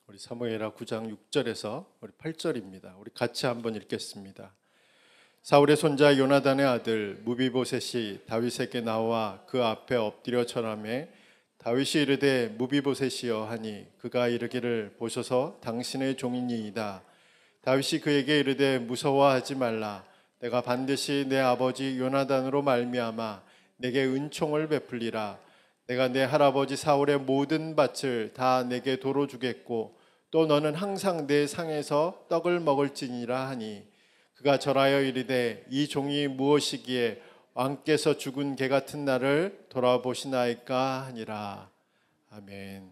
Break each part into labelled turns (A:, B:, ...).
A: 우리 사무엘하 9장 6절에서 우리 8절입니다. 우리 같이 한번 읽겠습니다. 사울의 손자 요나단의 아들 무비보셋이 다윗에게 나와 그 앞에 엎드려 절하매 다윗이 이르되 무비보셋이여 하니 그가 이르기를 보소서 당신의 종이니이다. 다윗이 그에게 이르되 무서워하지 말라. 내가 반드시 내 아버지 요나단으로 말미암아 내게 은총을 베풀리라. 내가 내 할아버지 사울의 모든 밭을 다 내게 도로 주겠고 또 너는 항상 내 상에서 떡을 먹을지니라 하니 그가 절하여 이르되 이 종이 무엇이기에 왕께서 죽은 개 같은 나를 돌아보시나이까 하니라. 아멘.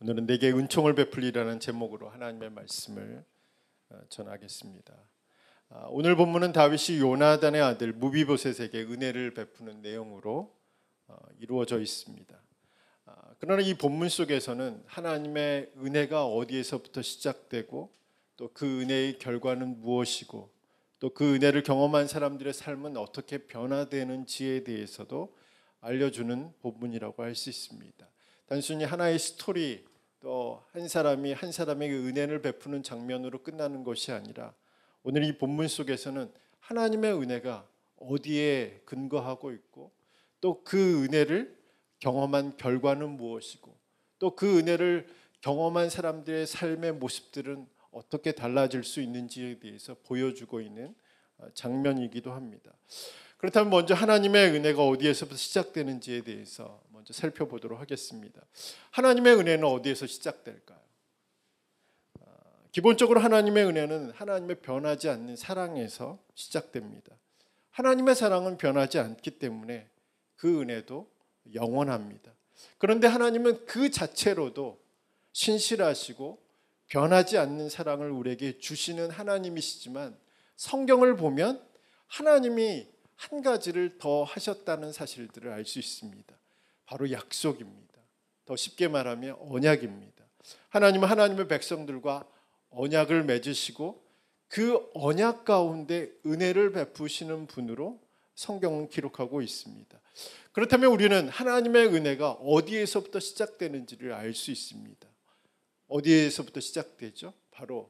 A: 오늘은 내게 은총을 베풀리라는 제목으로 하나님의 말씀을 전하겠습니다. 오늘 본문은 다윗이 요나단의 아들 무비보셋에게 은혜를 베푸는 내용으로 이루어져 있습니다. 그러나 이 본문 속에서는 하나님의 은혜가 어디에서부터 시작되고 또 그 은혜의 결과는 무엇이고 또 그 은혜를 경험한 사람들의 삶은 어떻게 변화되는지에 대해서도 알려주는 본문이라고 할 수 있습니다. 단순히 하나의 스토리 또 한 사람이 한 사람에게 은혜를 베푸는 장면으로 끝나는 것이 아니라 오늘 이 본문 속에서는 하나님의 은혜가 어디에 근거하고 있고 또 그 은혜를 경험한 결과는 무엇이고 또 그 은혜를 경험한 사람들의 삶의 모습들은 어떻게 달라질 수 있는지에 대해서 보여주고 있는 장면이기도 합니다. 그렇다면 먼저 하나님의 은혜가 어디에서부터 시작되는지에 대해서 먼저 살펴보도록 하겠습니다. 하나님의 은혜는 어디에서 시작될까요? 기본적으로 하나님의 은혜는 하나님의 변하지 않는 사랑에서 시작됩니다. 하나님의 사랑은 변하지 않기 때문에 그 은혜도 영원합니다. 그런데 하나님은 그 자체로도 신실하시고 변하지 않는 사랑을 우리에게 주시는 하나님이시지만 성경을 보면 하나님이 한 가지를 더 하셨다는 사실들을 알 수 있습니다. 바로 약속입니다. 더 쉽게 말하면 언약입니다. 하나님은 하나님의 백성들과 언약을 맺으시고 그 언약 가운데 은혜를 베푸시는 분으로 성경은 기록하고 있습니다. 그렇다면 우리는 하나님의 은혜가 어디에서부터 시작되는지를 알 수 있습니다. 어디에서부터 시작되죠? 바로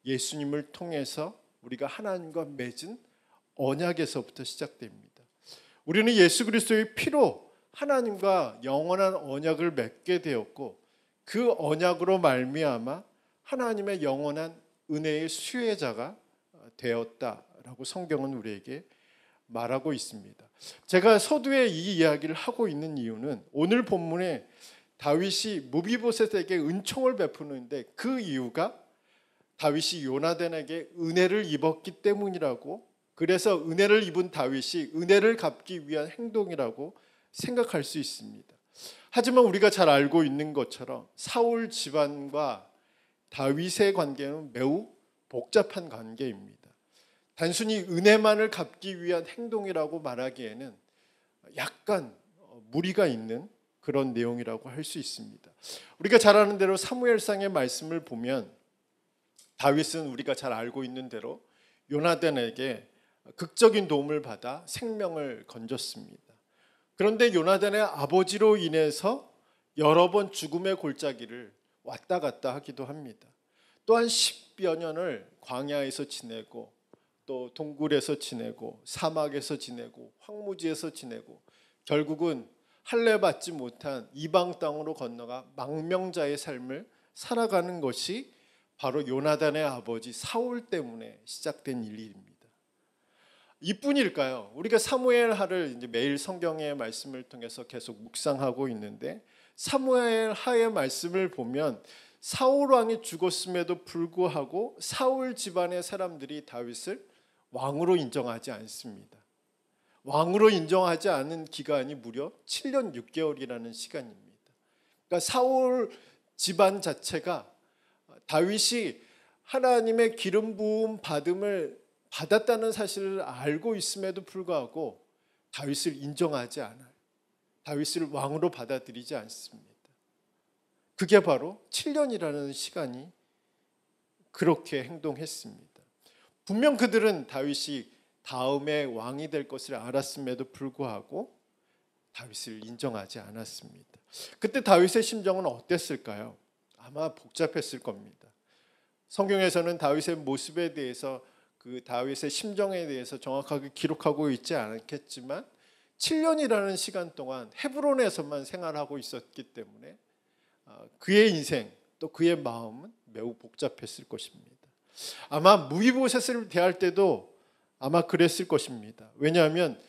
A: 예수님을 통해서 우리가 하나님과 맺은 언약에서부터 시작됩니다. 우리는 예수 그리스도의 피로 하나님과 영원한 언약을 맺게 되었고 그 언약으로 말미암아 하나님의 영원한 은혜의 수혜자가 되었다라고 성경은 우리에게 말하고 있습니다. 제가 서두에 이 이야기를 하고 있는 이유는 오늘 본문에 다윗이 무비보셋에게 은총을 베푸는데 그 이유가 다윗이 요나단에게 은혜를 입었기 때문이라고, 그래서 은혜를 입은 다윗이 은혜를 갚기 위한 행동이라고 생각할 수 있습니다. 하지만 우리가 잘 알고 있는 것처럼 사울 집안과 다윗의 관계는 매우 복잡한 관계입니다. 단순히 은혜만을 갚기 위한 행동이라고 말하기에는 약간 무리가 있는 그런 내용이라고 할 수 있습니다. 우리가 잘 아는 대로 사무엘상의 말씀을 보면 다윗은 우리가 잘 알고 있는 대로 요나단에게 극적인 도움을 받아 생명을 건졌습니다. 그런데 요나단의 아버지로 인해서 여러 번 죽음의 골짜기를 왔다 갔다 하기도 합니다. 또한 10여 년을 광야에서 지내고 또 동굴에서 지내고 사막에서 지내고 황무지에서 지내고 결국은 할례 받지 못한 이방 땅으로 건너가 망명자의 삶을 살아가는 것이 바로 요나단의 아버지 사울 때문에 시작된 일입니다. 이뿐일까요? 우리가 사무엘하를 이제 매일 성경의 말씀을 통해서 계속 묵상하고 있는데 사무엘하의 말씀을 보면 사울 왕이 죽었음에도 불구하고 사울 집안의 사람들이 다윗을 왕으로 인정하지 않습니다. 왕으로 인정하지 않은 기간이 무려 7년 6개월이라는 시간입니다. 그러니까 사울 집안 자체가 다윗이 하나님의 기름 부음 받음을 받았다는 사실을 알고 있음에도 불구하고 다윗을 인정하지 않아요. 다윗을 왕으로 받아들이지 않습니다. 그게 바로 7년이라는 시간이 그렇게 행동했습니다. 분명 그들은 다윗이 다음에 왕이 될 것을 알았음에도 불구하고 다윗을 인정하지 않았습니다. 그때 다윗의 심정은 어땠을까요? 아마 복잡했을 겁니다. 성경에서는 다윗의 모습에 대해서 그 다윗의 심정에 대해서 정확하게 기록하고 있지 않겠지만 7년이라는 시간 동안 헤브론에서만 생활하고 있었기 때문에 그의 인생 또 그의 마음은 매우 복잡했을 것입니다. 아마 무비보셋을 대할 때도 아마 그랬을 것입니다. 왜냐하면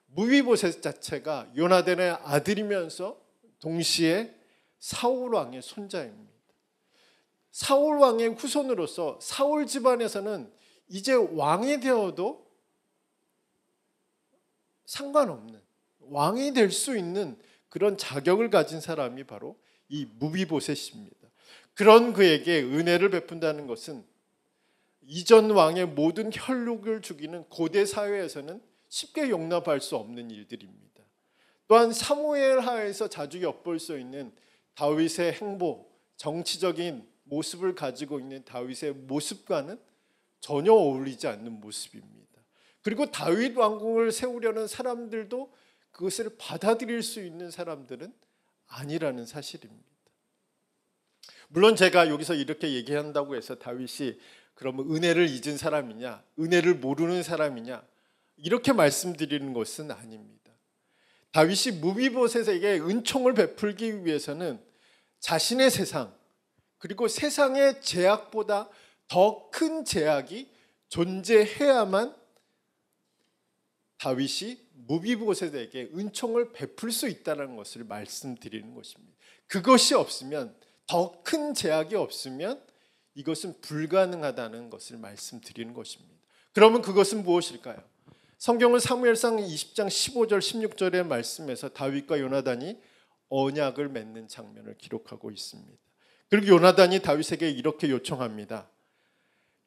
A: 무비보셋 자체가 요나단의 아들이면서 동시에 사울 왕의 손자입니다. 사울 왕의 후손으로서 사울 집안에서는 이제 왕이 되어도 상관없는, 왕이 될 수 있는 그런 자격을 가진 사람이 바로 이 무비보셋입니다. 그런 그에게 은혜를 베푼다는 것은 이전 왕의 모든 혈육을 죽이는 고대 사회에서는 쉽게 용납할 수 없는 일들입니다. 또한 사무엘 하에서 자주 엿볼 수 있는 다윗의 행보, 정치적인 모습을 가지고 있는 다윗의 모습과는 전혀 어울리지 않는 모습입니다. 그리고 다윗 왕궁을 세우려는 사람들도 그것을 받아들일 수 있는 사람들은 아니라는 사실입니다. 물론 제가 여기서 이렇게 얘기한다고 해서 다윗이 그러면 은혜를 잊은 사람이냐, 은혜를 모르는 사람이냐 이렇게 말씀드리는 것은 아닙니다. 다윗이 무비보셋에게 은총을 베풀기 위해서는 자신의 세상 그리고 세상의 제약보다 더 큰 제약이 존재해야만 다윗이 무비보셋에게 은총을 베풀 수 있다는 것을 말씀드리는 것입니다. 그것이 없으면, 더 큰 제약이 없으면 이것은 불가능하다는 것을 말씀드리는 것입니다. 그러면 그것은 무엇일까요? 성경은 사무엘상 20장 15절 16절의 말씀에서 다윗과 요나단이 언약을 맺는 장면을 기록하고 있습니다. 그리고 요나단이 다윗에게 이렇게 요청합니다.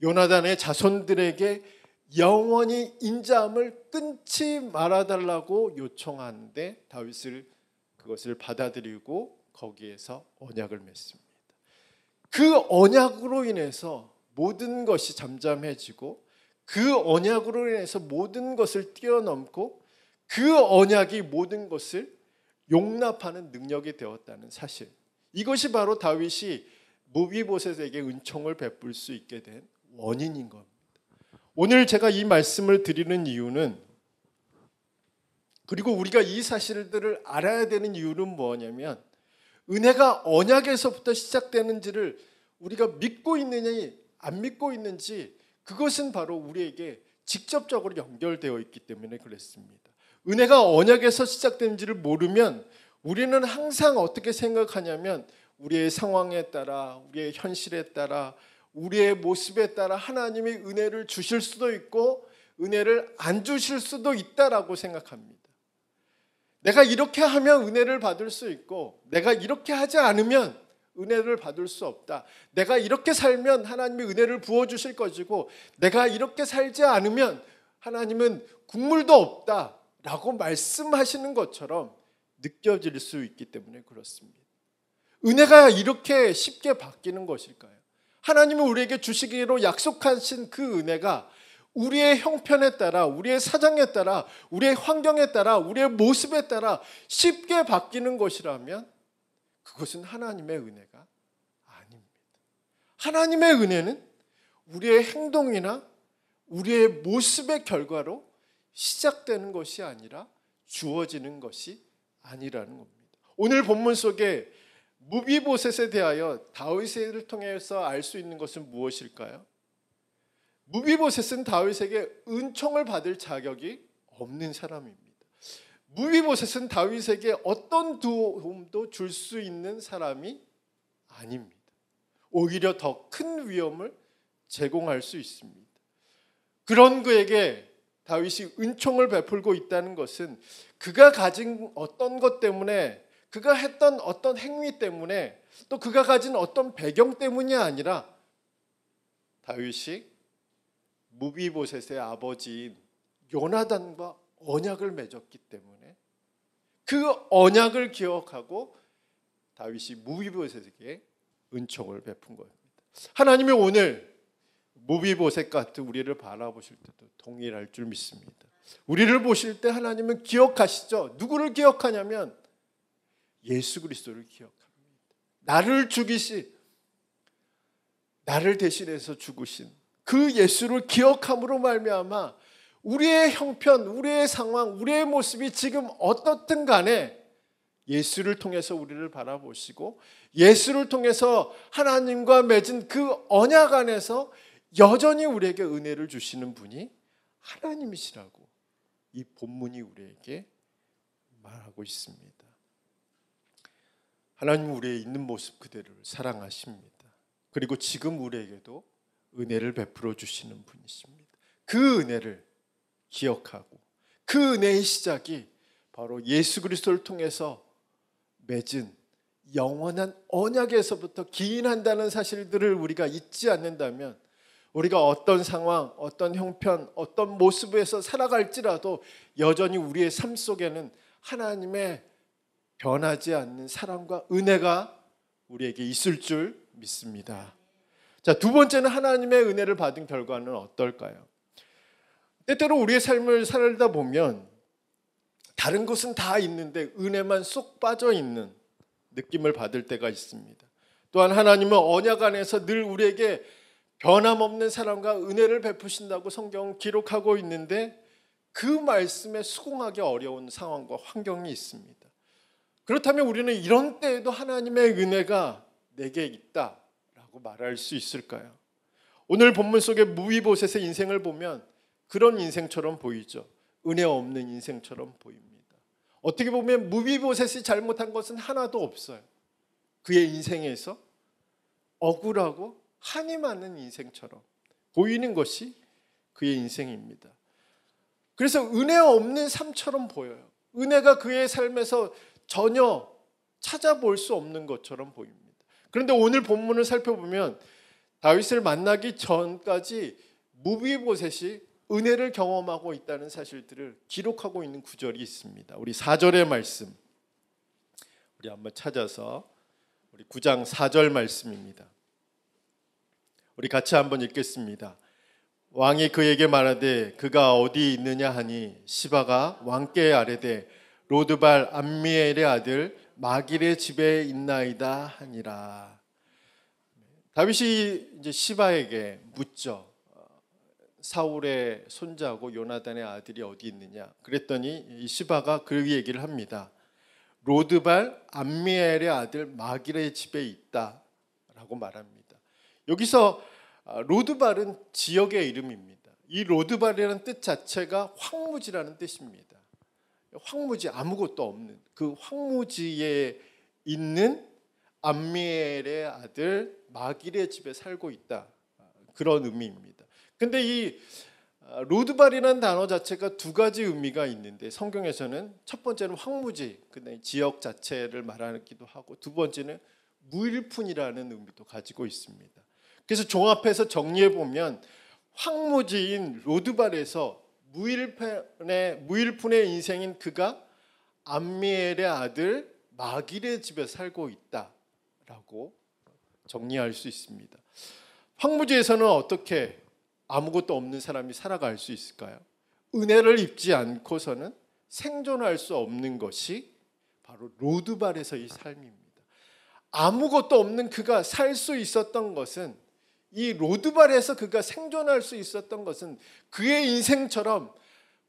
A: 요나단의 자손들에게 영원히 인자함을 끊지 말아달라고 요청하는데 다윗은 그것을 받아들이고 거기에서 언약을 맺습니다. 그 언약으로 인해서 모든 것이 잠잠해지고 그 언약으로 인해서 모든 것을 뛰어넘고 그 언약이 모든 것을 용납하는 능력이 되었다는 사실, 이것이 바로 다윗이 무비보셋에게 은총을 베풀 수 있게 된 원인인 겁니다. 오늘 제가 이 말씀을 드리는 이유는, 그리고 우리가 이 사실들을 알아야 되는 이유는 뭐냐면 은혜가 언약에서부터 시작되는지를 우리가 믿고 있느냐 안 믿고 있는지, 그것은 바로 우리에게 직접적으로 연결되어 있기 때문에 그렇습니다. 은혜가 언약에서 시작되는지를 모르면 우리는 항상 어떻게 생각하냐면 우리의 상황에 따라, 우리의 현실에 따라, 우리의 모습에 따라 하나님이 은혜를 주실 수도 있고 은혜를 안 주실 수도 있다라고 생각합니다. 내가 이렇게 하면 은혜를 받을 수 있고 내가 이렇게 하지 않으면 은혜를 받을 수 없다. 내가 이렇게 살면 하나님이 은혜를 부어주실 것이고 내가 이렇게 살지 않으면 하나님은 국물도 없다라고 말씀하시는 것처럼 느껴질 수 있기 때문에 그렇습니다. 은혜가 이렇게 쉽게 바뀌는 것일까요? 하나님이 우리에게 주시기로 약속하신 그 은혜가 우리의 형편에 따라, 우리의 사정에 따라, 우리의 환경에 따라, 우리의 모습에 따라 쉽게 바뀌는 것이라면 그것은 하나님의 은혜가 아닙니다. 하나님의 은혜는 우리의 행동이나 우리의 모습의 결과로 시작되는 것이 아니라 주어지는 것이 아니라는 겁니다. 오늘 본문 속에 무비보셋에 대하여 다윗을 통해서 알 수 있는 것은 무엇일까요? 무비보셋은 다윗에게 은총을 받을 자격이 없는 사람입니다. 무비보셋은 다윗에게 어떤 도움도 줄 수 있는 사람이 아닙니다. 오히려 더 큰 위험을 제공할 수 있습니다. 그런 그에게 다윗이 은총을 베풀고 있다는 것은 그가 가진 어떤 것 때문에, 그가 했던 어떤 행위 때문에, 또 그가 가진 어떤 배경 때문이 아니라 다윗이 무비보셋의 아버지인 요나단과 언약을 맺었기 때문에 그 언약을 기억하고 다윗이 무비보셋에게 은총을 베푼 겁니다. 하나님이 오늘 무비보셋 같은 우리를 바라보실 때도 동일할 줄 믿습니다. 우리를 보실 때 하나님은 기억하시죠. 누구를 기억하냐면 예수 그리스도를 기억합니다. 나를 죽이신 나를 대신해서 죽으신 그 예수를 기억함으로 말미암아 우리의 형편, 우리의 상황, 우리의 모습이 지금 어떻든 간에 예수를 통해서 우리를 바라보시고 예수를 통해서 하나님과 맺은 그 언약 안에서 여전히 우리에게 은혜를 주시는 분이 하나님이시라고 이 본문이 우리에게 말하고 있습니다. 하나님은 우리의 있는 모습 그대로를 사랑하십니다. 그리고 지금 우리에게도 은혜를 베풀어 주시는 분이십니다. 그 은혜를 기억하고 그 은혜의 시작이 바로 예수 그리스도를 통해서 맺은 영원한 언약에서부터 기인한다는 사실들을 우리가 잊지 않는다면 우리가 어떤 상황, 어떤 형편, 어떤 모습에서 살아갈지라도 여전히 우리의 삶 속에는 하나님의 변하지 않는 사랑과 은혜가 우리에게 있을 줄 믿습니다. 자, 두 번째는 하나님의 은혜를 받은 결과는 어떨까요? 때때로 우리의 삶을 살다 보면 다른 것은 다 있는데 은혜만 쏙 빠져 있는 느낌을 받을 때가 있습니다. 또한 하나님은 언약 안에서 늘 우리에게 변함없는 사랑과 은혜를 베푸신다고 성경은 기록하고 있는데 그 말씀에 수긍하기 어려운 상황과 환경이 있습니다. 그렇다면 우리는 이런 때에도 하나님의 은혜가 내게 있다라고 말할 수 있을까요? 오늘 본문 속의 무비보셋의 인생을 보면 그런 인생처럼 보이죠. 은혜 없는 인생처럼 보입니다. 어떻게 보면 무비보셋이 잘못한 것은 하나도 없어요. 그의 인생에서 억울하고 한이 많은 인생처럼 보이는 것이 그의 인생입니다. 그래서 은혜 없는 삶처럼 보여요. 은혜가 그의 삶에서 전혀 찾아볼 수 없는 것처럼 보입니다. 그런데 오늘 본문을 살펴보면 다윗을 만나기 전까지 무비보셋이 은혜를 경험하고 있다는 사실들을 기록하고 있는 구절이 있습니다. 우리 4절의 말씀 우리 한번 찾아서 우리 9장 4절 말씀입니다. 우리 같이 한번 읽겠습니다. 왕이 그에게 말하되 그가 어디 있느냐 하니 시바가 왕께 아뢰되 로드발 암미엘의 아들 마길의 집에 있나이다 하니라. 다윗이 이제 시바에게 묻죠. 사울의 손자고 요나단의 아들이 어디 있느냐. 그랬더니 이 시바가 그 얘기를 합니다. 로드발 암미엘의 아들 마길의 집에 있다라고 말합니다. 여기서 로드발은 지역의 이름입니다. 이 로드발이라는 뜻 자체가 황무지라는 뜻입니다. 황무지, 아무것도 없는 그 황무지에 있는 암미엘의 아들 마길의 집에 살고 있다, 그런 의미입니다. 근데 이 로드발이라는 단어 자체가 두 가지 의미가 있는데 성경에서는 첫 번째는 황무지, 지역 자체를 말하기도 하고 두 번째는 무일푼이라는 의미도 가지고 있습니다. 그래서 종합해서 정리해 보면 황무지인 로드발에서 무일푼의 인생인 그가 암미엘의 아들 마길의 집에 살고 있다라고 정리할 수 있습니다. 황무지에서는 어떻게 아무것도 없는 사람이 살아갈 수 있을까요? 은혜를 입지 않고서는 생존할 수 없는 것이 바로 로드발에서의 삶입니다. 아무것도 없는 그가 살 수 있었던 것은, 이 로드발에서 그가 생존할 수 있었던 것은 그의 인생처럼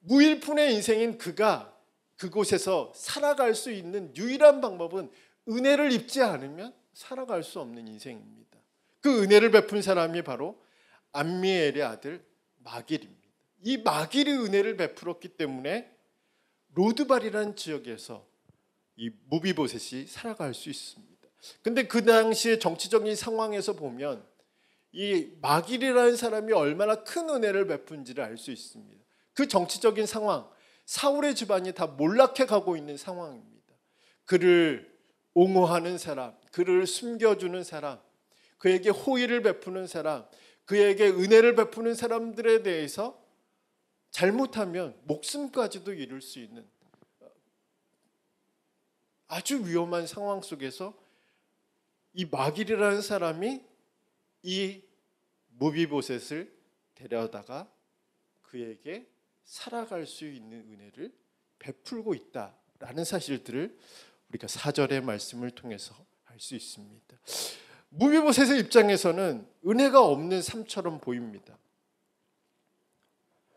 A: 무일푼의 인생인 그가 그곳에서 살아갈 수 있는 유일한 방법은 은혜를 입지 않으면 살아갈 수 없는 인생입니다. 그 은혜를 베푼 사람이 바로 암미엘의 아들 마길입니다. 이 마길이 은혜를 베풀었기 때문에 로드발이라는 지역에서 이 무비보셋이 살아갈 수 있습니다. 근데 그 당시의 정치적인 상황에서 보면 이 마길이라는 사람이 얼마나 큰 은혜를 베푼지를 알 수 있습니다. 그 정치적인 상황, 사울의 집안이 다 몰락해 가고 있는 상황입니다. 그를 옹호하는 사람, 그를 숨겨주는 사람, 그에게 호의를 베푸는 사람, 그에게 은혜를 베푸는 사람들에 대해서 잘못하면 목숨까지도 잃을 수 있는 아주 위험한 상황 속에서 이 마길이라는 사람이 이 무비보셋을 데려다가 그에게 살아갈 수 있는 은혜를 베풀고 있다라는 사실들을 우리가 4절의 말씀을 통해서 알 수 있습니다. 무비보셋의 입장에서는 은혜가 없는 삶처럼 보입니다.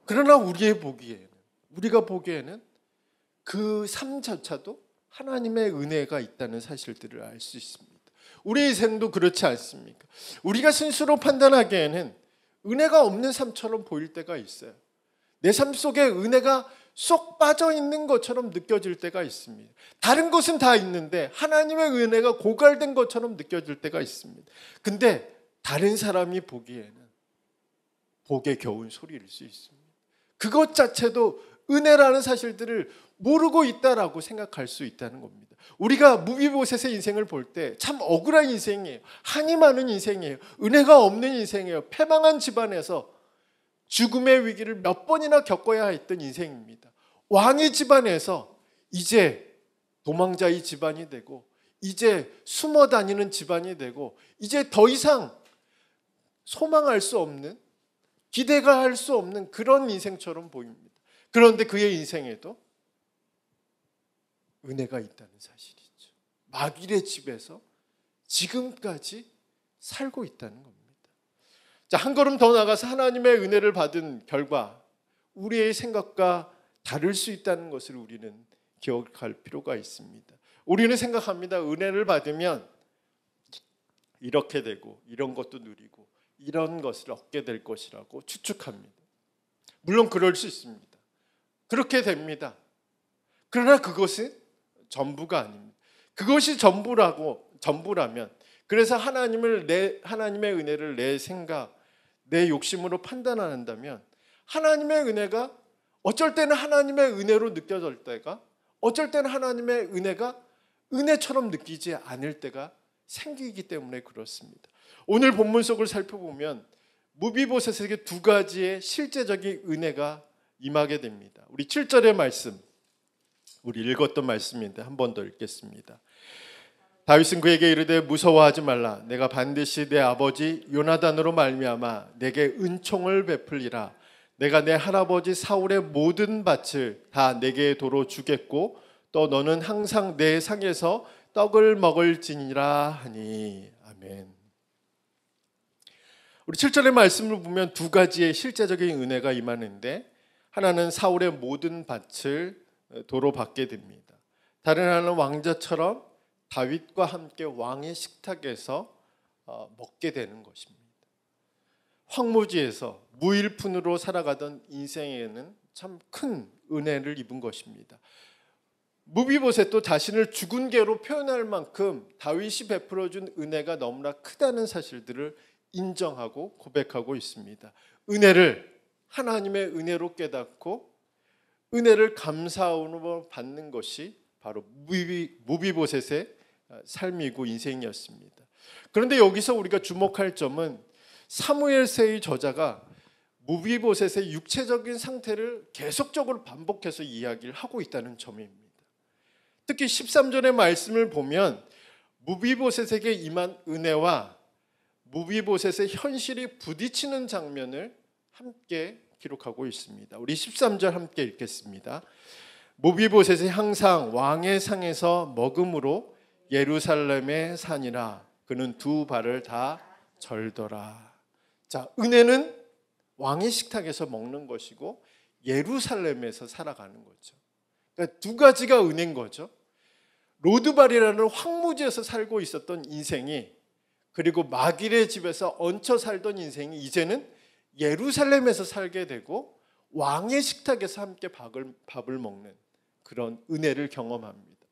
A: 그러나 우리가 보기에는 그 삶조차도 하나님의 은혜가 있다는 사실들을 알 수 있습니다. 우리의 인생도 그렇지 않습니까? 우리가 스스로 판단하기에는 은혜가 없는 삶처럼 보일 때가 있어요. 내 삶 속에 은혜가 쏙 빠져 있는 것처럼 느껴질 때가 있습니다. 다른 것은 다 있는데 하나님의 은혜가 고갈된 것처럼 느껴질 때가 있습니다. 근데 다른 사람이 보기에는 복에 겨운 소리일 수 있습니다. 그것 자체도 은혜라는 사실들을 모르고 있다라고 생각할 수 있다는 겁니다. 우리가 무비보셋의 인생을 볼 때 참 억울한 인생이에요. 한이 많은 인생이에요. 은혜가 없는 인생이에요. 패망한 집안에서 죽음의 위기를 몇 번이나 겪어야 했던 인생입니다. 왕의 집안에서 이제 도망자의 집안이 되고 이제 숨어 다니는 집안이 되고 이제 더 이상 소망할 수 없는, 기대가 할 수 없는 그런 인생처럼 보입니다. 그런데 그의 인생에도 은혜가 있다는 사실이죠. 마길의 집에서 지금까지 살고 있다는 겁니다. 자, 한 걸음 더 나가서 하나님의 은혜를 받은 결과 우리의 생각과 다를 수 있다는 것을 우리는 기억할 필요가 있습니다. 우리는 생각합니다. 은혜를 받으면 이렇게 되고 이런 것도 누리고 이런 것을 얻게 될 것이라고 추측합니다. 물론 그럴 수 있습니다. 그렇게 됩니다. 그러나 그것은 전부가 아닙니다. 그것이 전부라면, 그래서 하나님의 은혜를 내 생각, 내 욕심으로 판단한다면 하나님의 은혜가 어쩔 때는 하나님의 은혜로 느껴질 때가, 어쩔 때는 하나님의 은혜가 은혜처럼 느끼지 않을 때가 생기기 때문에 그렇습니다. 오늘 본문 속을 살펴보면 무비보셋에게 두 가지의 실제적인 은혜가 임하게 됩니다. 우리 7절의 말씀, 우리 읽었던 말씀인데 한 번 더 읽겠습니다. 다윗은 그에게 이르되 무서워하지 말라. 내가 반드시 내 아버지 요나단으로 말미암아 내게 은총을 베풀리라. 내가 내 할아버지 사울의 모든 밭을 다 내게 도로 주겠고 또 너는 항상 내 상에서 떡을 먹을지니라 하니. 아멘. 우리 7절의 말씀을 보면 두 가지의 실제적인 은혜가 임하는데, 하나는 사울의 모든 밭을 도로 받게 됩니다. 다른 하나는 왕자처럼 다윗과 함께 왕의 식탁에서 먹게 되는 것입니다. 황무지에서 무일푼으로 살아가던 인생에는 참 큰 은혜를 입은 것입니다. 무비보셋도 자신을 죽은 개로 표현할 만큼 다윗이 베풀어준 은혜가 너무나 크다는 사실들을 인정하고 고백하고 있습니다. 은혜를 하나님의 은혜로 깨닫고 은혜를 감사함으로 받는 것이 바로 무비보셋의 삶이고 인생이었습니다. 그런데 여기서 우리가 주목할 점은 사무엘서의 저자가 무비보셋의 육체적인 상태를 계속적으로 반복해서 이야기를 하고 있다는 점입니다. 특히 13절의 말씀을 보면 무비보셋에게 임한 은혜와 무비보셋의 현실이 부딪히는 장면을 함께 기록하고 있습니다. 우리 13절 함께 읽겠습니다. 무비보셋이 항상 왕의 상에서 먹음으로 예루살렘에 사니라. 그는 두 발을 다 절더라. 자, 은혜는 왕의 식탁에서 먹는 것이고 예루살렘에서 살아가는 거죠. 그러니까 두 가지가 은혜인 거죠. 로드발이라는 황무지에서 살고 있었던 인생이, 그리고 마길의 집에서 얹혀 살던 인생이 이제는 예루살렘에서 살게 되고 왕의 식탁에서 함께 밥을 먹는 그런 은혜를 경험합니다.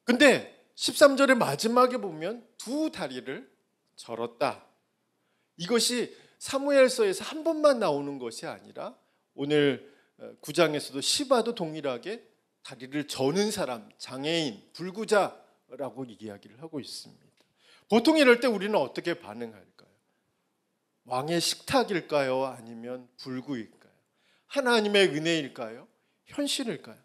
A: 근데 13절의 마지막에 보면 두 다리를 절었다. 이것이 사무엘서에서 한 번만 나오는 것이 아니라 오늘 9장에서도 시바도 동일하게 다리를 저는 사람, 장애인, 불구자라고 이야기를 하고 있습니다. 보통 이럴 때 우리는 어떻게 반응할까요? 왕의 식탁일까요? 아니면 불구일까요? 하나님의 은혜일까요? 현실일까요?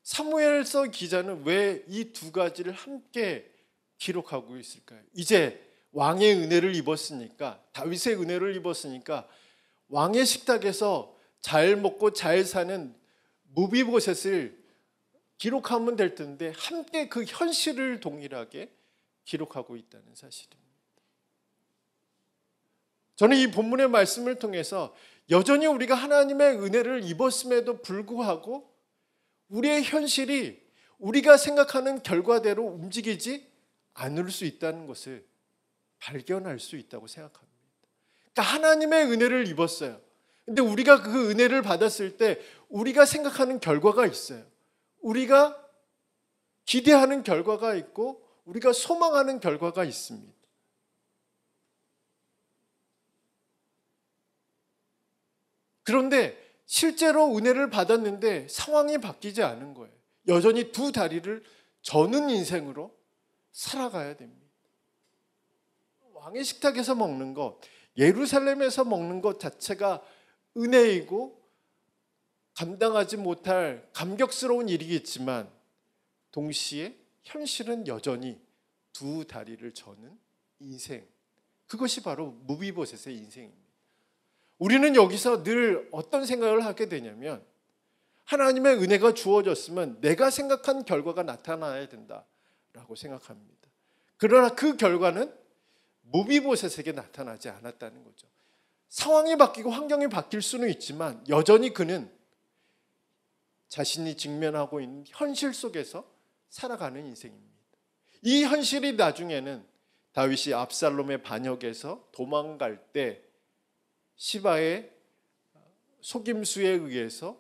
A: 사무엘서 기자는 왜 이 두 가지를 함께 기록하고 있을까요? 이제 왕의 은혜를 입었으니까, 다윗의 은혜를 입었으니까 왕의 식탁에서 잘 먹고 잘 사는 무비보셋을 기록하면 될 텐데 함께 그 현실을 동일하게 기록하고 있다는 사실입니다. 저는 이 본문의 말씀을 통해서 여전히 우리가 하나님의 은혜를 입었음에도 불구하고 우리의 현실이 우리가 생각하는 결과대로 움직이지 않을 수 있다는 것을 발견할 수 있다고 생각합니다. 그러니까 하나님의 은혜를 입었어요. 근데 우리가 그 은혜를 받았을 때 우리가 생각하는 결과가 있어요. 우리가 기대하는 결과가 있고 우리가 소망하는 결과가 있습니다. 그런데 실제로 은혜를 받았는데 상황이 바뀌지 않은 거예요. 여전히 두 다리를 저는 인생으로 살아가야 됩니다. 왕의 식탁에서 먹는 것, 예루살렘에서 먹는 것 자체가 은혜이고 감당하지 못할 감격스러운 일이겠지만 동시에 현실은 여전히 두 다리를 저는 인생, 그것이 바로 무비보셋의 인생입니다. 우리는 여기서 늘 어떤 생각을 하게 되냐면 하나님의 은혜가 주어졌으면 내가 생각한 결과가 나타나야 된다라고 생각합니다. 그러나 그 결과는 무비보셋에게 나타나지 않았다는 거죠. 상황이 바뀌고 환경이 바뀔 수는 있지만 여전히 그는 자신이 직면하고 있는 현실 속에서 살아가는 인생입니다. 이 현실이 나중에는 다윗이 압살롬의 반역에서 도망갈 때 시바의 속임수에 의해서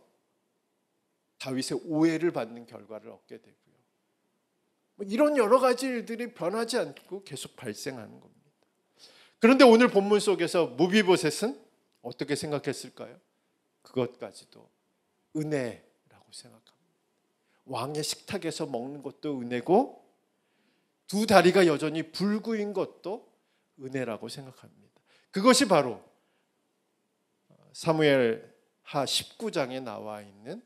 A: 다윗의 오해를 받는 결과를 얻게 되고요. 이런 여러 가지 일들이 변하지 않고 계속 발생하는 겁니다. 그런데 오늘 본문 속에서 무비보셋은 어떻게 생각했을까요? 그것까지도 은혜라고 생각합니다. 왕의 식탁에서 먹는 것도 은혜고 두 다리가 여전히 불구인 것도 은혜라고 생각합니다. 그것이 바로 사무엘하 19장에 나와 있는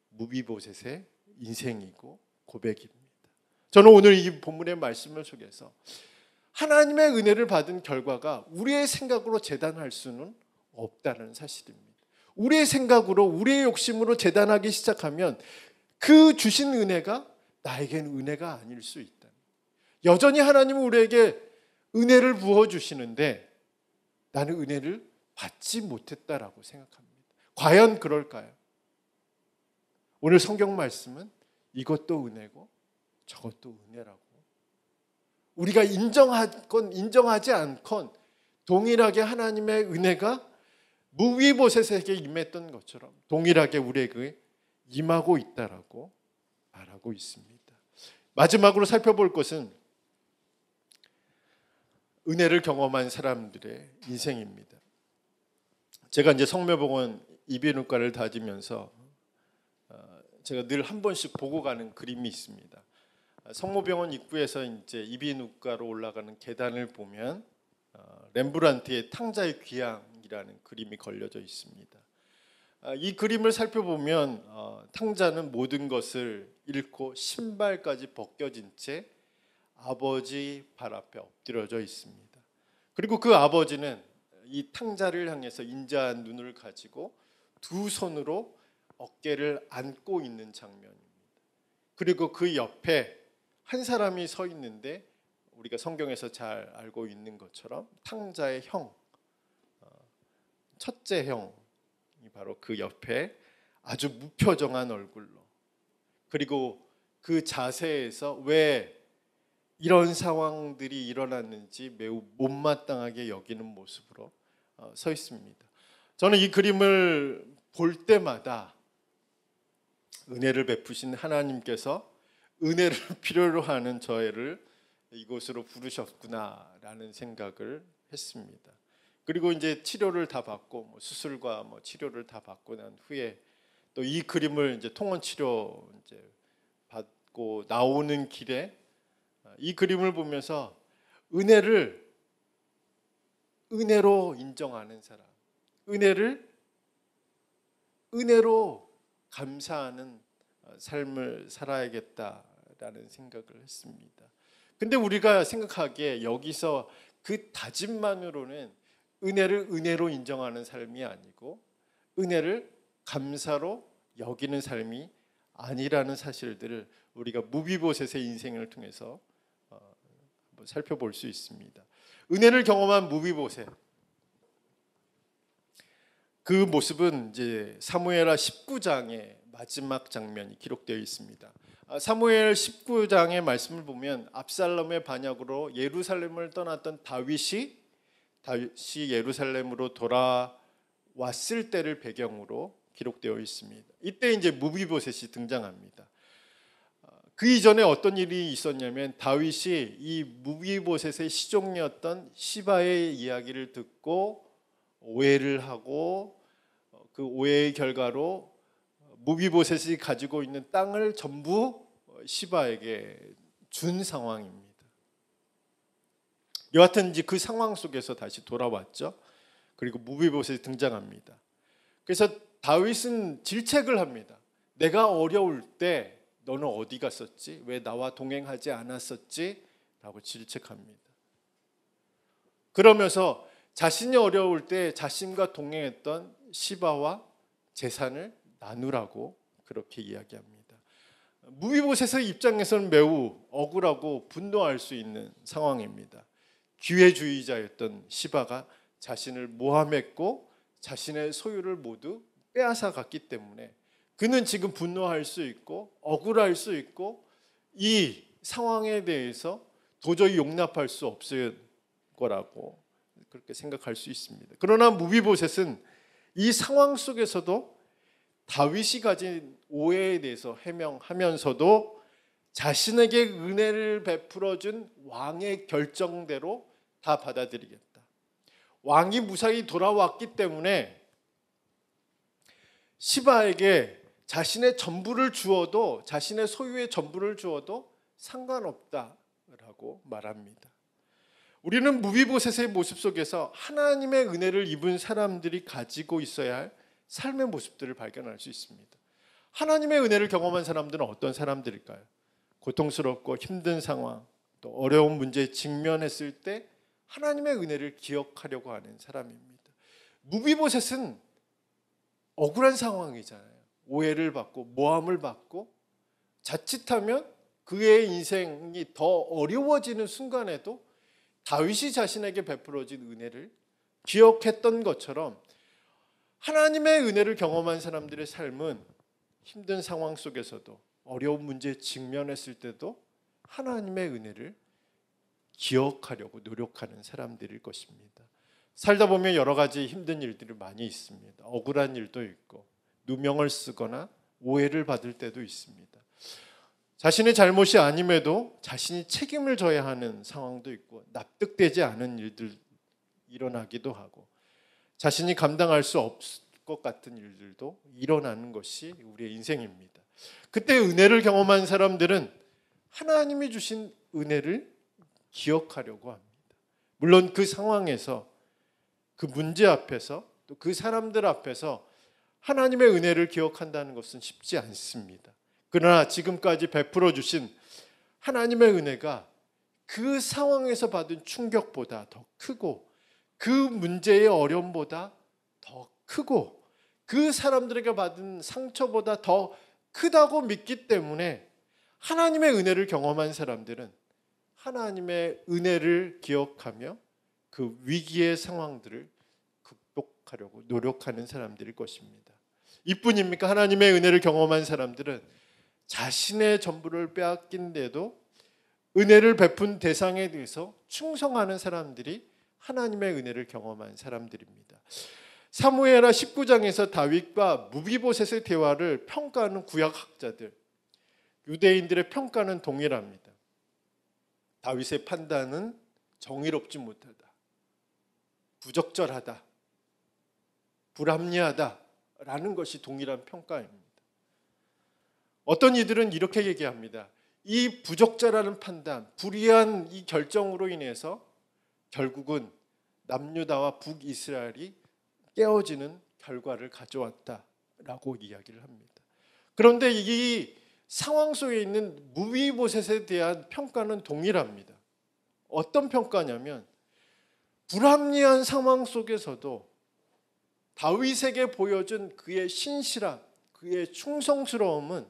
A: 무비보셋의 인생이고 고백입니다. 저는 오늘 이 본문의 말씀을 속에서 하나님의 은혜를 받은 결과가 우리의 생각으로 재단할 수는 없다는 사실입니다. 우리의 생각으로 우리의 욕심으로 재단하기 시작하면 그 주신 은혜가 나에게는 은혜가 아닐 수 있다. 여전히 하나님은 우리에게 은혜를 부어주시는데 나는 은혜를 받지 못했다라고 생각합니다. 과연 그럴까요? 오늘 성경 말씀은 이것도 은혜고 저것도 은혜라고 우리가 인정하건 인정하지 않건 동일하게 하나님의 은혜가 무비보셋에게 임했던 것처럼 동일하게 우리에게 임하고 있다라고 말하고 있습니다. 마지막으로 살펴볼 것은 은혜를 경험한 사람들의 인생입니다. 제가 이제 성묘병원 이비인후과를 다니면서 제가 늘 한 번씩 보고 가는 그림이 있습니다. 성모병원 입구에서 이제 이비인후과로 올라가는 계단을 보면 렘브란트의 탕자의 귀향이라는 그림이 걸려져 있습니다. 이 그림을 살펴보면 탕자는 모든 것을 잃고 신발까지 벗겨진 채 아버지 발 앞에 엎드려져 있습니다. 그리고 그 아버지는 이 탕자를 향해서 인자한 눈을 가지고 두 손으로 어깨를 안고 있는 장면입니다. 그리고 그 옆에 한 사람이 서 있는데 우리가 성경에서 잘 알고 있는 것처럼 탕자의 형, 첫째 형이 바로 그 옆에 아주 무표정한 얼굴로, 그리고 그 자세에서 왜 이런 상황들이 일어났는지 매우 못마땅하게 여기는 모습으로 서 있습니다. 저는 이 그림을 볼 때마다 은혜를 베푸신 하나님께서 은혜를 필요로 하는 저를 이곳으로 부르셨구나라는 생각을 했습니다. 그리고 이제 치료를 다 받고 수술과 치료를 다 받고 난 후에 또 이 그림을 이제 통원 치료 이제 받고 나오는 길에 이 그림을 보면서 은혜를 은혜로 인정하는 사람, 은혜로 감사하는 삶을 살아야겠다라는 생각을 했습니다. 근데 우리가 생각하기에 여기서 그 다짐만으로는 은혜를 은혜로 인정하는 삶이 아니고 은혜를 감사로 여기는 삶이 아니라는 사실들을 우리가 무비보셋의 인생을 통해서 한번 살펴볼 수 있습니다. 은혜를 경험한 무비보셋, 그 모습은 이제 사무엘하 19장의 마지막 장면이 기록되어 있습니다. 사무엘 19장의 말씀을 보면 압살롬의 반역으로 예루살렘을 떠났던 다윗이 예루살렘으로 돌아왔을 때를 배경으로 기록되어 있습니다. 이때 이제 무비보셋이 등장합니다. 그 이전에 어떤 일이 있었냐면 다윗이 이 무비보셋의 시종이었던 시바의 이야기를 듣고 오해를 하고 그 오해의 결과로 무비보셋이 가지고 있는 땅을 전부 시바에게 준 상황입니다. 여하튼 이제 그 상황 속에서 다시 돌아왔죠. 그리고 무비보셋이 등장합니다. 그래서 다윗은 질책을 합니다. 내가 어려울 때 너는 어디 갔었지? 왜 나와 동행하지 않았었지? 라고 질책합니다. 그러면서 자신이 어려울 때 자신과 동행했던 시바와 재산을 나누라고 그렇게 이야기합니다. 무비보셋의 입장에서는 매우 억울하고 분노할 수 있는 상황입니다. 기회주의자였던 시바가 자신을 모함했고 자신의 소유를 모두 빼앗아 갔기 때문에 그는 지금 분노할 수 있고 억울할 수 있고 이 상황에 대해서 도저히 용납할 수 없을 거라고 그렇게 생각할 수 있습니다. 그러나 무비보셋은 이 상황 속에서도 다윗이 가진 오해에 대해서 해명하면서도 자신에게 은혜를 베풀어 준 왕의 결정대로 다 받아들이겠다. 왕이 무사히 돌아왔기 때문에 시바에게 자신의 전부를 주어도 자신의 소유의 전부를 주어도 상관없다라고 말합니다. 우리는 무비보셋의 모습 속에서 하나님의 은혜를 입은 사람들이 가지고 있어야 할 삶의 모습들을 발견할 수 있습니다. 하나님의 은혜를 경험한 사람들은 어떤 사람들일까요? 고통스럽고 힘든 상황, 또 어려운 문제에 직면했을 때 하나님의 은혜를 기억하려고 하는 사람입니다. 무비보셋은 억울한 상황이잖아요. 오해를 받고 모함을 받고 자칫하면 그의 인생이 더 어려워지는 순간에도 다윗이 자신에게 베풀어진 은혜를 기억했던 것처럼 하나님의 은혜를 경험한 사람들의 삶은 힘든 상황 속에서도 어려운 문제에 직면했을 때도 하나님의 은혜를 기억하려고 노력하는 사람들일 것입니다. 살다 보면 여러 가지 힘든 일들이 많이 있습니다. 억울한 일도 있고 누명을 쓰거나 오해를 받을 때도 있습니다. 자신의 잘못이 아님에도 자신이 책임을 져야 하는 상황도 있고 납득되지 않은 일들 일어나기도 하고 자신이 감당할 수 없을 것 같은 일들도 일어나는 것이 우리의 인생입니다. 그때 은혜를 경험한 사람들은 하나님이 주신 은혜를 기억하려고 합니다. 물론 그 상황에서 그 문제 앞에서 또 그 사람들 앞에서 하나님의 은혜를 기억한다는 것은 쉽지 않습니다. 그러나 지금까지 베풀어 주신 하나님의 은혜가 그 상황에서 받은 충격보다 더 크고 그 문제의 어려움보다 더 크고 그 사람들에게 받은 상처보다 더 크다고 믿기 때문에 하나님의 은혜를 경험한 사람들은 하나님의 은혜를 기억하며 그 위기의 상황들을 극복하려고 노력하는 사람들일 것입니다. 이뿐입니까? 하나님의 은혜를 경험한 사람들은 자신의 전부를 빼앗긴데도 은혜를 베푼 대상에 대해서 충성하는 사람들이 하나님의 은혜를 경험한 사람들입니다. 사무엘하 19장에서 다윗과 무비보셋의 대화를 평가하는 구약학자들, 유대인들의 평가는 동일합니다. 다윗의 판단은 정의롭지 못하다, 부적절하다, 불합리하다라는 것이 동일한 평가입니다. 어떤 이들은 이렇게 얘기합니다. 이 부적절한 판단, 불의한 이 결정으로 인해서 결국은 남유다와 북이스라엘이 깨어지는 결과를 가져왔다라고 이야기를 합니다. 그런데 이 상황 속에 있는 무비보셋에 대한 평가는 동일합니다. 어떤 평가냐면 불합리한 상황 속에서도 다윗에게 보여준 그의 신실함, 그의 충성스러움은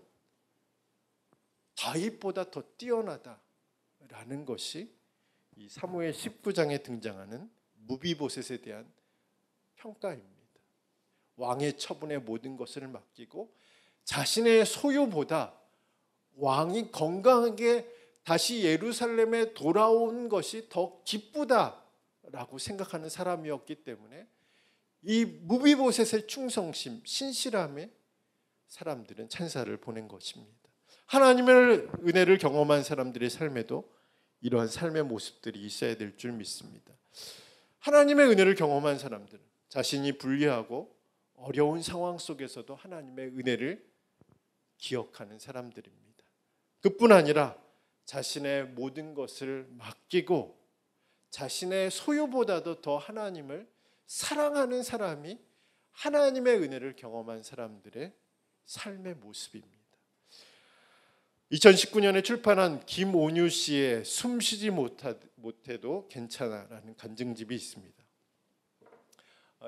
A: 다윗보다 더 뛰어나다라는 것이 이 사무엘 19장에 등장하는 무비보셋에 대한 평가입니다. 왕의 처분에 모든 것을 맡기고 자신의 소유보다 왕이 건강하게 다시 예루살렘에 돌아온 것이 더 기쁘다라고 생각하는 사람이었기 때문에 이 무비보셋의 충성심, 신실함에 사람들은 찬사를 보낸 것입니다. 하나님의 은혜를 경험한 사람들의 삶에도 이러한 삶의 모습들이 있어야 될 줄 믿습니다. 하나님의 은혜를 경험한 사람들은 자신이 불리하고 어려운 상황 속에서도 하나님의 은혜를 기억하는 사람들입니다. 그뿐 아니라 자신의 모든 것을 맡기고 자신의 소유보다도 더 하나님을 사랑하는 사람이 하나님의 은혜를 경험한 사람들의 삶의 모습입니다. 2019년에 출판한 김온유 씨의 숨쉬지 못해도 괜찮아라는 간증집이 있습니다.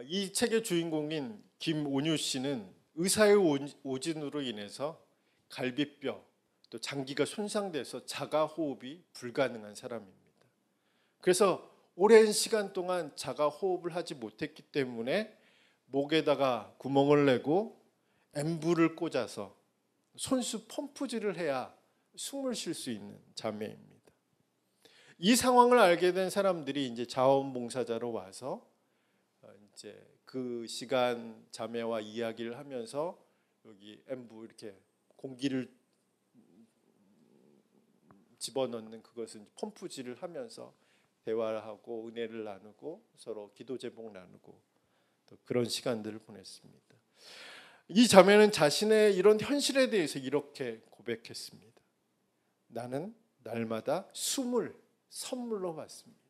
A: 이 책의 주인공인 김온유 씨는 의사의 오진으로 인해서 갈비뼈 또 장기가 손상돼서 자가 호흡이 불가능한 사람입니다. 그래서 오랜 시간 동안 자가 호흡을 하지 못했기 때문에 목에다가 구멍을 내고 엠브를 꽂아서 손수 펌프질을 해야 숨을 쉴 수 있는 자매입니다. 이 상황을 알게 된 사람들이 이제 자원봉사자로 와서 이제 그 시간 자매와 이야기를 하면서 여기 엠브 이렇게 공기를 집어넣는 그것은 펌프질을 하면서 대화하고 은혜를 나누고 서로 기도 제목 나누고 또 그런 시간들을 보냈습니다. 이 자매는 자신의 이런 현실에 대해서 이렇게 고백했습니다. 나는 날마다 숨을 선물로 받습니다.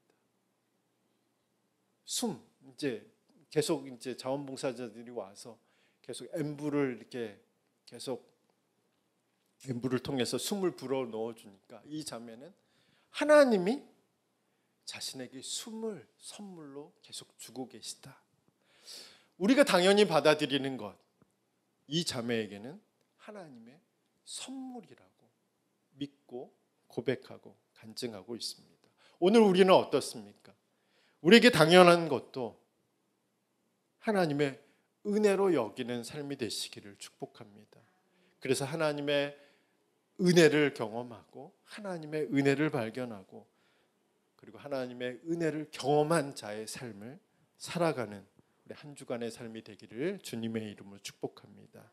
A: 숨 이제 계속 이제 자원봉사자들이 와서 계속 엠브를 이렇게 계속 엠브를 통해서 숨을 불어 넣어 주니까 이 자매는 하나님이 자신에게 숨을 선물로 계속 주고 계시다. 우리가 당연히 받아들이는 것, 이 자매에게는 하나님의 선물이라고 믿고 고백하고 간증하고 있습니다. 오늘 우리는 어떻습니까? 우리에게 당연한 것도 하나님의 은혜로 여기는 삶이 되시기를 축복합니다. 그래서 하나님의 은혜를 경험하고 하나님의 은혜를 발견하고 그리고 하나님의 은혜를 경험한 자의 삶을 살아가는 우리 한 주간의 삶이 되기를 주님의 이름으로 축복합니다.